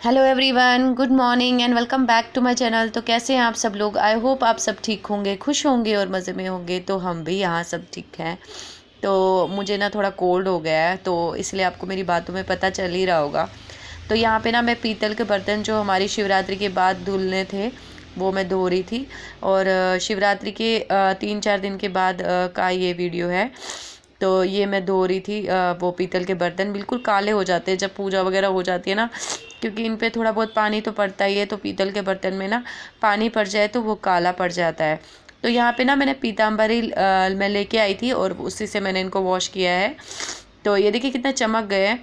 Hello everyone, good morning and welcome back to my channel. तो कैसे हैं आप सब लोग? आई होप आप सब ठीक होंगे, खुश होंगे और मज़े में होंगे। तो हम भी यहाँ सब ठीक हैं। तो मुझे ना थोड़ा कोल्ड हो गया है, तो इसलिए आपको मेरी बातों में पता चल ही रहा होगा। तो यहाँ पे ना मैं पीतल के बर्तन जो हमारी शिवरात्रि के बाद धुलने थे वो मैं धो रही थी। और शिवरात्रि के 3-4 दिन के बाद का ये वीडियो है। तो ये मैं धो रही थी। वो पीतल के बर्तन बिल्कुल काले हो जाते हैं जब पूजा वगैरह हो जाती है ना, क्योंकि इन पे थोड़ा बहुत पानी तो पड़ता ही है। तो पीतल के बर्तन में ना पानी पड़ जाए तो वो काला पड़ जाता है। तो यहाँ पे ना मैंने पीताम्बरी मैं लेके आई थी और उसी से मैंने इनको वॉश किया है। तो ये देखिए कितना चमक गए हैं।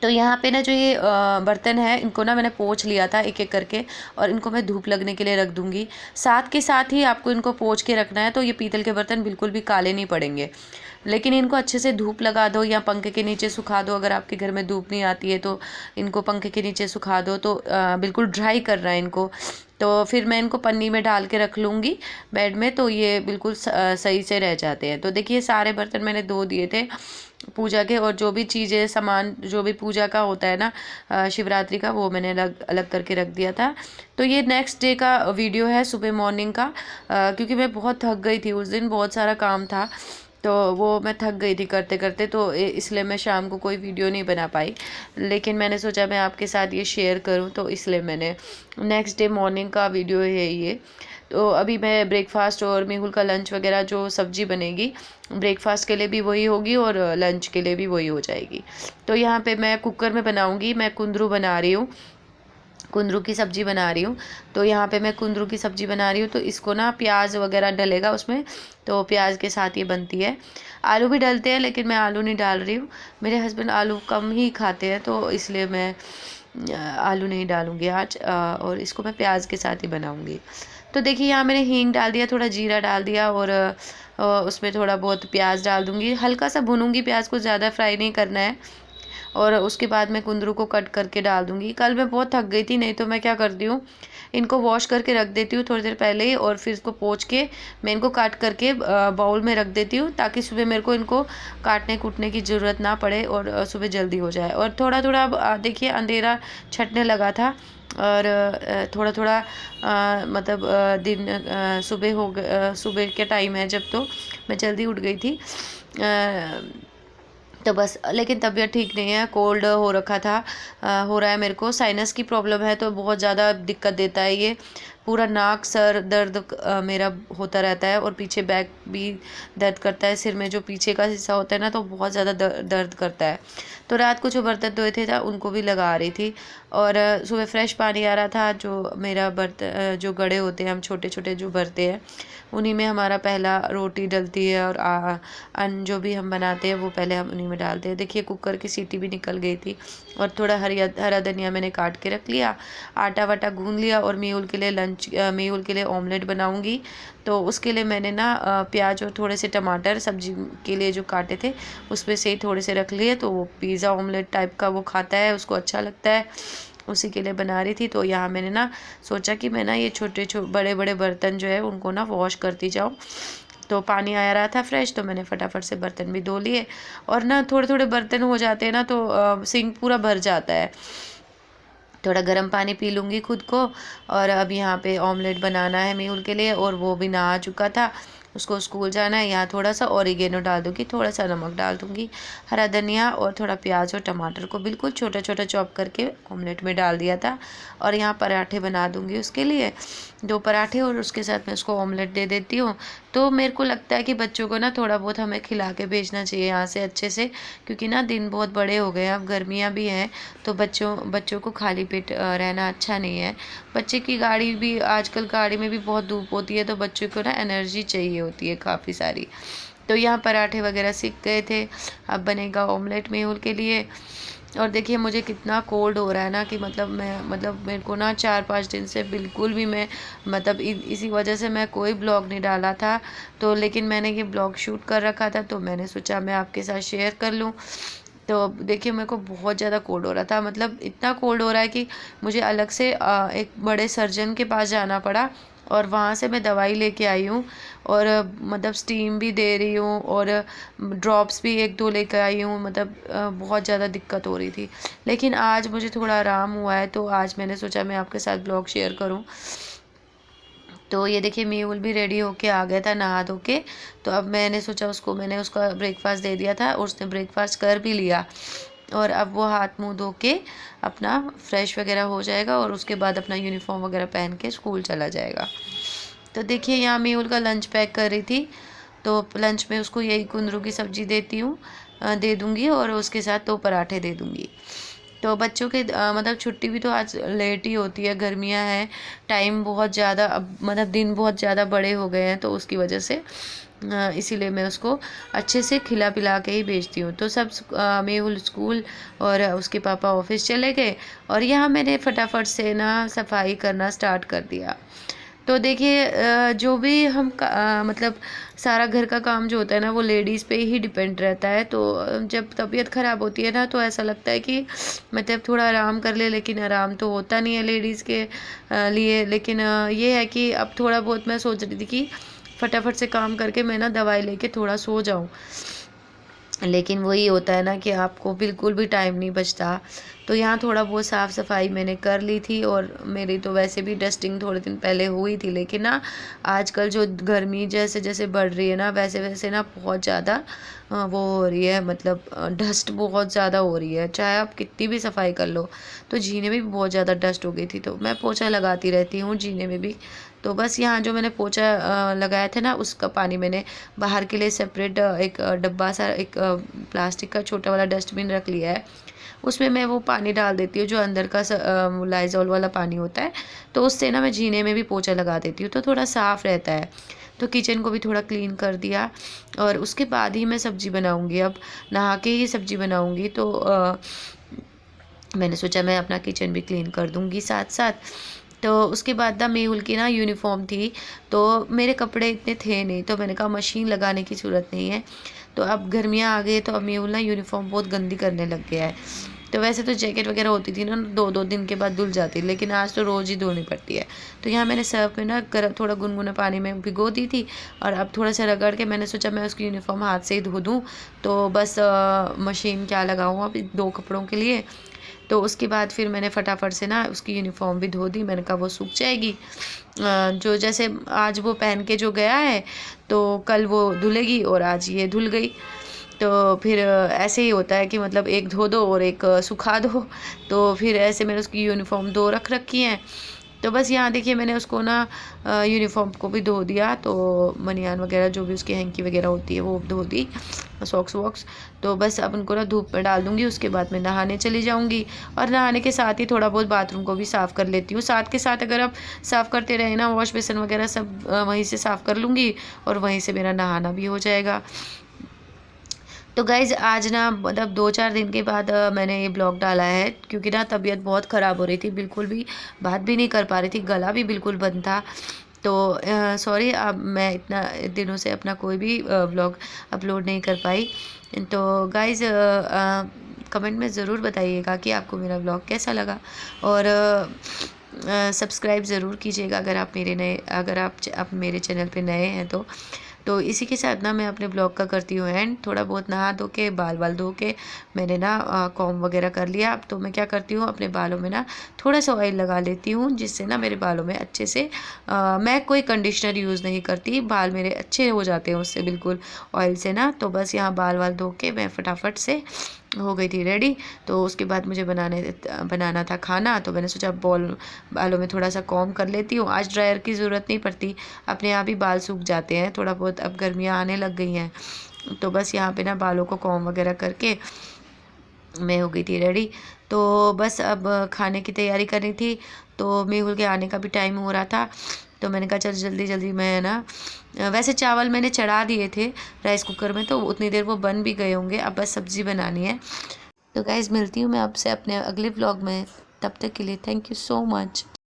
तो यहाँ पे ना जो ये बर्तन है इनको ना मैंने पोंछ लिया था एक एक करके, और इनको मैं धूप लगने के लिए रख दूँगी। साथ के साथ ही आपको इनको पोंछ के रखना है, तो ये पीतल के बर्तन बिल्कुल भी काले नहीं पड़ेंगे। लेकिन इनको अच्छे से धूप लगा दो या पंखे के नीचे सुखा दो। अगर आपके घर में धूप नहीं आती है तो इनको पंखे के नीचे सुखा दो। तो बिल्कुल ड्राई करना है इनको। तो फिर मैं इनको पन्नी में डाल के रख लूँगी बेड में, तो ये बिल्कुल सही से रह जाते हैं। तो देखिए सारे बर्तन मैंने धो दिए थे पूजा के, और जो भी चीज़ें सामान जो भी पूजा का होता है ना शिवरात्रि का, वो मैंने अलग अलग करके रख दिया था। तो ये नेक्स्ट डे का वीडियो है, सुबह मॉर्निंग का। क्योंकि मैं बहुत थक गई थी उस दिन, बहुत सारा काम था। तो वो मैं थक गई थी करते करते, तो इसलिए मैं शाम को कोई वीडियो नहीं बना पाई। लेकिन मैंने सोचा मैं आपके साथ ये शेयर करूं, तो इसलिए मैंने नेक्स्ट डे मॉर्निंग का वीडियो है ये। तो अभी मैं ब्रेकफास्ट और मेहुल का लंच वगैरह जो सब्ज़ी बनेगी, ब्रेकफास्ट के लिए भी वही होगी और लंच के लिए भी वही हो जाएगी। तो यहाँ पे मैं कुकर में बनाऊँगी। मैं कुंदरू बना रही हूँ, कुंदरू की सब्ज़ी बना रही हूँ। तो यहाँ पे मैं कुंदरू की सब्ज़ी बना रही हूँ, तो इसको ना प्याज वगैरह डलेगा उसमें, तो प्याज के साथ ये बनती है। आलू भी डलते हैं लेकिन मैं आलू नहीं डाल रही हूँ। मेरे हस्बैंड आलू कम ही खाते हैं, तो इसलिए मैं आलू नहीं डालूँगी आज। और इसको मैं प्याज के साथ ही बनाऊँगी। तो देखिए यहाँ मैंने हींग डाल दिया, थोड़ा जीरा डाल दिया, और उसमें थोड़ा बहुत प्याज डाल दूँगी। हल्का सा भूनूँगी प्याज को, ज़्यादा फ्राई नहीं करना है। और उसके बाद मैं कुंदरू को कट करके डाल दूँगी। कल मैं बहुत थक गई थी, नहीं तो मैं क्या करती हूँ, इनको वॉश करके रख देती हूँ थोड़ी देर पहले ही, और फिर इसको पोंछ के मैं इनको काट करके बाउल में रख देती हूँ, ताकि सुबह मेरे को इनको काटने कूटने की ज़रूरत ना पड़े और सुबह जल्दी हो जाए। और थोड़ा थोड़ा अब देखिए अंधेरा छटने लगा था, और थोड़ा थोड़ा मतलब दिन सुबह सुबह के टाइम है जब, तो मैं जल्दी उठ गई थी। तो बस, लेकिन तबीयत ठीक नहीं है, कोल्ड हो रखा था। हो रहा है मेरे को, साइनस की प्रॉब्लम है, तो बहुत ज़्यादा दिक्कत देता है ये। पूरा नाक सर दर्द मेरा होता रहता है, और पीछे बैक भी दर्द करता है। सिर में जो पीछे का हिस्सा होता है ना, तो बहुत ज़्यादा दर्द करता है। तो रात को जो बर्तन धोए थे उनको भी लगा रही थी। और सुबह फ्रेश पानी आ रहा था। जो मेरा बर्तन जो गड़े होते हैं, हम छोटे छोटे जो भरते हैं, उन्हीं में हमारा पहला रोटी डलती है, और अन्न जो भी हम बनाते हैं वो पहले हम उन्हीं में डालते हैं। देखिए कुकर की सीटी भी निकल गई थी। और थोड़ा हरा धनिया मैंने काट के रख लिया। आटा वाटा गूंद लिया, और मेहुल के लिए मेहुल के लिए ऑमलेट बनाऊंगी। तो उसके लिए मैंने ना प्याज और थोड़े से टमाटर सब्जी के लिए जो काटे थे उसमें से ही थोड़े से रख लिए। तो वो पिज़्ज़ा ऑमलेट टाइप का वो खाता है, उसको अच्छा लगता है, उसी के लिए बना रही थी। तो यहाँ मैंने ना सोचा कि मैं ना ये बड़े बड़े बर्तन जो है उनको ना वॉश करती जाऊँ। तो पानी आया रहा था फ्रेश, तो मैंने फटाफट से बर्तन भी धो लिए। और ना थोड़े थोड़े बर्तन हो जाते हैं ना, तो सिंक पूरा भर जाता है। थोड़ा गर्म पानी पी लूँगी खुद को। और अब यहाँ पे ऑमलेट बनाना है मेहुल के लिए, और वो भी नहा चुका था, उसको स्कूल जाना है। यहाँ थोड़ा सा ऑरिगेनो डाल दूँगी, थोड़ा सा नमक डाल दूँगी, हरा धनिया और थोड़ा प्याज और टमाटर को बिल्कुल छोटा छोटा चॉप करके ऑमलेट में डाल दिया था। और यहाँ पराठे बना दूँगी उसके लिए, 2 पराठे, और उसके साथ मैं उसको ऑमलेट दे देती हूँ। तो मेरे को लगता है कि बच्चों को ना थोड़ा बहुत हमें खिला के भेजना चाहिए यहाँ से अच्छे से, क्योंकि ना दिन बहुत बड़े हो गए हैं, अब गर्मियाँ भी हैं। तो बच्चों को खाली पेट रहना अच्छा नहीं है। बच्चे की गाड़ी भी, आजकल गाड़ी में भी बहुत धूप होती है, तो बच्चों को ना एनर्जी चाहिए होती है काफ़ी सारी। तो यहाँ पराठे वगैरह सीख गए थे, अब बनेगा ऑमलेट मेहुल के लिए। और देखिए मुझे कितना कोल्ड हो रहा है ना, कि मतलब मेरे को ना 4-5 दिन से बिल्कुल भी मैं मतलब इसी वजह से मैं कोई ब्लॉग नहीं डाला था। तो लेकिन मैंने ये ब्लॉग शूट कर रखा था, तो मैंने सोचा मैं आपके साथ शेयर कर लूँ। तो देखिए मेरे को बहुत ज़्यादा कोल्ड हो रहा था, मतलब इतना कोल्ड हो रहा है कि मुझे अलग से एक बड़े सर्जन के पास जाना पड़ा। और वहाँ से मैं दवाई लेके आई हूँ और मतलब स्टीम भी दे रही हूँ और ड्रॉप्स भी 1-2 लेकर आई हूँ। मतलब बहुत ज़्यादा दिक्कत हो रही थी, लेकिन आज मुझे थोड़ा आराम हुआ है, तो आज मैंने सोचा मैं आपके साथ ब्लॉग शेयर करूँ। तो ये देखिए मेहुल भी रेडी होके आ गया था नहा धो के। तो अब मैंने सोचा मैंने उसका ब्रेकफास्ट दे दिया था और उसने ब्रेकफास्ट कर भी लिया। और अब वो हाथ मुंह धो के अपना फ्रेश वगैरह हो जाएगा और उसके बाद अपना यूनिफॉर्म वगैरह पहन के स्कूल चला जाएगा। तो देखिए यहाँ मेहुल का लंच पैक कर रही थी। तो लंच में उसको यही कुंदरू की सब्ज़ी दे दूँगी और उसके साथ 2 पराठे दे दूँगी। तो बच्चों के मतलब छुट्टी भी तो आज लेट ही होती है, गर्मियाँ हैं, टाइम बहुत ज़्यादा अब मतलब दिन बहुत ज़्यादा बड़े हो गए हैं, तो उसकी वजह से इसीलिए मैं उसको अच्छे से खिला पिला के ही भेजती हूँ। तो मेहुल स्कूल और उसके पापा ऑफिस चले गए और यहाँ मैंने फटाफट से ना सफाई करना स्टार्ट कर दिया। तो देखिए जो भी मतलब सारा घर का काम जो होता है ना वो लेडीज़ पे ही डिपेंड रहता है। तो जब तबीयत ख़राब होती है ना तो ऐसा लगता है कि मतलब थोड़ा आराम कर ले, लेकिन आराम तो होता नहीं है लेडीज़ के लिए। लेकिन ये है कि अब थोड़ा बहुत मैं सोच रही थी कि फटाफट से काम करके मैं ना दवाई लेके थोड़ा सो जाऊँ, लेकिन वही होता है ना कि आपको बिल्कुल भी टाइम नहीं बचता। तो यहाँ थोड़ा बहुत साफ़ सफाई मैंने कर ली थी और मेरी तो वैसे भी डस्टिंग थोड़े दिन पहले हुई थी, लेकिन ना आजकल जो गर्मी जैसे जैसे बढ़ रही है ना वैसे वैसे ना बहुत ज़्यादा वो हो रही है, मतलब डस्ट बहुत ज़्यादा हो रही है, चाहे आप कितनी भी सफाई कर लो। तो जीने में भी बहुत ज़्यादा डस्ट हो गई थी, तो मैं पोछा लगाती रहती हूँ जीने में भी। तो बस यहाँ जो मैंने पोछा लगाया था ना उसका पानी मैंने बाहर के लिए सेपरेट एक डब्बा सा, एक प्लास्टिक का छोटा वाला डस्टबिन रख लिया है। उसमें मैं वो पानी डाल देती हूँ जो अंदर का लाइज़ॉल वाला पानी होता है। तो उससे ना मैं जीने में भी पोछा लगा देती हूँ, तो थोड़ा साफ़ रहता है। तो किचन को भी थोड़ा क्लीन कर दिया और उसके बाद ही मैं सब्ज़ी बनाऊँगी। अब नहा के ही सब्ज़ी बनाऊँगी, तो मैंने सोचा मैं अपना किचन भी क्लीन कर दूँगी साथ साथ। तो उसके बाद ना मेहुल की ना यूनिफ़ॉर्म थी, तो मेरे कपड़े इतने थे नहीं, तो मैंने कहा मशीन लगाने की ज़रूरत नहीं है। तो अब गर्मियाँ आ गई तो अब मेहुल ना यूनिफ़ॉर्म बहुत गंदी करने लग गया है। तो वैसे तो जैकेट वगैरह होती थी ना 2-2 दिन के बाद धुल जाती, लेकिन आज तो रोज़ ही धोनी पड़ती है। तो यहाँ मैंने सर्फ़ में ना थोड़ा गुनगुना पानी में भिगो दी थी और अब थोड़ा सा रगड़ के मैंने सोचा मैं उसकी यूनिफ़ॉर्म हाथ से ही धो दूँ। तो बस मशीन क्या लगाऊँ अब 2 कपड़ों के लिए। तो उसके बाद फिर मैंने फटाफट से ना उसकी यूनिफ़ॉर्म भी धो दी। मैंने कहा वो सूख जाएगी। जो जैसे आज वो पहन के जो गया है तो कल वो धुलेगी और आज ये धुल गई। तो फिर ऐसे ही होता है कि मतलब एक धो दो और एक सुखा दो। तो फिर ऐसे मैंने उसकी यूनिफ़ॉर्म 2 रख रखी हैं। तो बस यहाँ देखिए मैंने उसको ना यूनिफ़ॉर्म को भी धो दिया, तो बनियान वगैरह जो भी उसकी हैंकी वगैरह होती है वो धो दी, सॉक्स वॉक्स। तो बस अब उनको ना धूप में डाल दूँगी, उसके बाद मैं नहाने चली जाऊँगी। और नहाने के साथ ही थोड़ा बहुत बाथरूम को भी साफ़ कर लेती हूँ। साथ के साथ अगर आप साफ़ करते रहे ना वॉश बेसिन वगैरह सब वहीं से साफ़ कर लूँगी और वहीं से मेरा नहाना भी हो जाएगा। तो गाइज़ आज ना मतलब 2-4 दिन के बाद मैंने ये ब्लॉग डाला है, क्योंकि ना तबीयत बहुत ख़राब हो रही थी, बिल्कुल भी बात भी नहीं कर पा रही थी, गला भी बिल्कुल बंद था। तो सॉरी अब मैं इतना दिनों से अपना कोई भी ब्लॉग अपलोड नहीं कर पाई। तो गाइज़ कमेंट में ज़रूर बताइएगा कि आपको मेरा ब्लॉग कैसा लगा और सब्सक्राइब ज़रूर कीजिएगा अगर आप मेरे चैनल पे नए हैं तो इसी के साथ ना मैं अपने ब्लॉग का करती हूँ एंड। थोड़ा बहुत नहा धो के बाल धो के मैंने ना कॉम्ब वगैरह कर लिया। अब तो मैं क्या करती हूँ अपने बालों में ना थोड़ा सा ऑयल लगा लेती हूँ, जिससे ना मेरे बालों में अच्छे से मैं कोई कंडीशनर यूज़ नहीं करती, बाल मेरे अच्छे हो जाते हैं उससे बिल्कुल ऑयल से ना। तो बस यहाँ बाल धो के मैं फटाफट से हो गई थी रेडी। तो उसके बाद मुझे बनाना था खाना, तो मैंने सोचा बालों में थोड़ा सा कॉम्ब कर लेती हूँ। आज ड्रायर की ज़रूरत नहीं पड़ती, अपने आप ही बाल सूख जाते हैं थोड़ा बहुत, अब गर्मियाँ आने लग गई हैं। तो बस यहाँ पे ना बालों को कॉम्ब वगैरह करके मैं हो गई थी रेडी। तो बस अब खाने की तैयारी करनी थी, तो मेहुल के आने का भी टाइम हो रहा था। तो मैंने कहा चल जल्दी जल्दी मैं ना वैसे चावल मैंने चढ़ा दिए थे राइस कुकर में, तो उतनी देर वो बन भी गए होंगे, अब बस सब्ज़ी बनानी है। तो गाइज़ मिलती हूँ मैं आपसे अपने अगले व्लॉग में, तब तक के लिए थैंक यू सो मच।